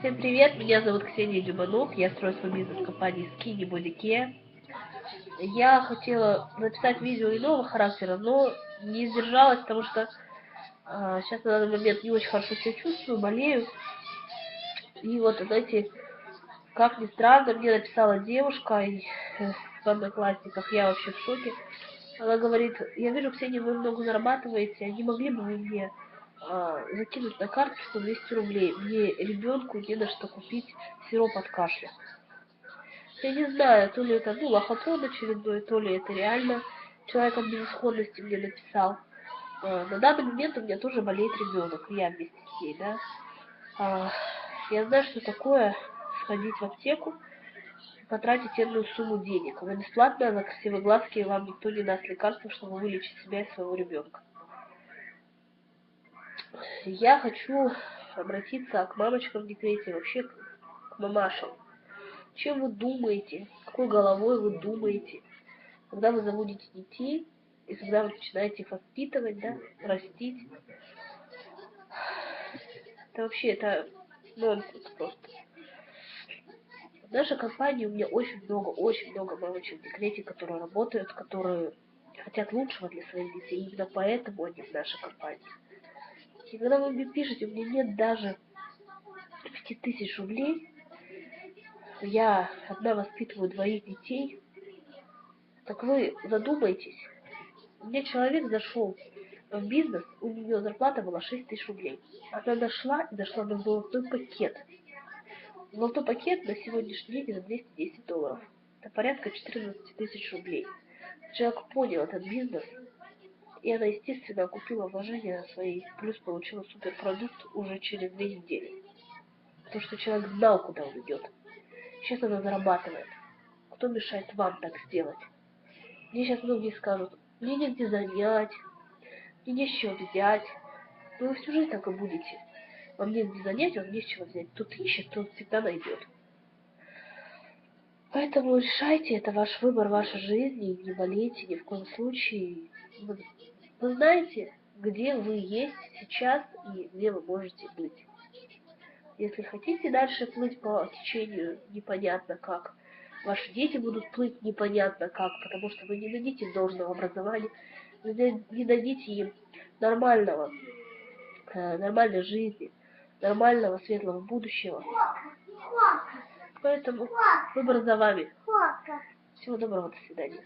Всем привет, меня зовут Ксения Дюбанук, я строю свой бизнес в компании Skinny Body Care. Я хотела записать видео иного характера, но не сдержалась, потому что сейчас на данный момент не очень хорошо себя чувствую, болею. И вот, знаете, как ни странно, мне написала девушка в одноклассниках, я вообще в шоке. Она говорит: я вижу, Ксения, вы много зарабатываете, не могли бы вы мне закинуть на карточку 200 рублей? Мне ребенку не на что купить сироп от кашля. Я не знаю, то ли это лохотрон очередной, то ли это реально человек от безысходности мне написал. На данный момент у меня тоже болеет ребенок, я вместе с ней, да. Я знаю, что такое сходить в аптеку и потратить энную сумму денег. За бесплатно, за красивые глазки вам никто не даст лекарства, чтобы вылечить себя и своего ребенка. Я хочу обратиться к мамочкам в декрете, вообще к мамашам. Чем вы думаете, какой головой вы думаете, когда вы заводите детей, и когда вы начинаете их воспитывать, да, растить? Это вообще, это нонсенс просто. В нашей компании у меня очень много мамочек в декрете, которые работают, которые хотят лучшего для своих детей, и именно поэтому они в нашей компании. И когда вы мне пишете, у меня нет даже 5000 рублей, я одна воспитываю двоих детей, так вы задумайтесь. У меня человек зашел в бизнес, у нее зарплата была 6000 рублей. Она дошла на золотой пакет. Золотой пакет на сегодняшний день это $210. Это порядка 14 тысяч рублей. Человек понял этот бизнес, и она, естественно, купила вложения свои, плюс получила суперпродукт уже через 2 недели. Потому что человек знал, куда он идет. Сейчас она зарабатывает. Кто мешает вам так сделать? Мне сейчас многие скажут: мне негде занять, мне не с чего взять. Но вы всю жизнь так и будете. Вам негде занять, вам не с чего взять. Тут ищет, тот всегда найдет. Поэтому решайте, это ваш выбор, ваша жизнь, и не болейте ни в коем случае. Вы знаете, где вы есть сейчас и где вы можете быть. Если хотите дальше плыть по течению непонятно как, ваши дети будут плыть непонятно как, потому что вы не дадите им должного образования, вы не дадите им нормальной жизни, нормального светлого будущего. Поэтому выбор за вами. Всего доброго, до свидания.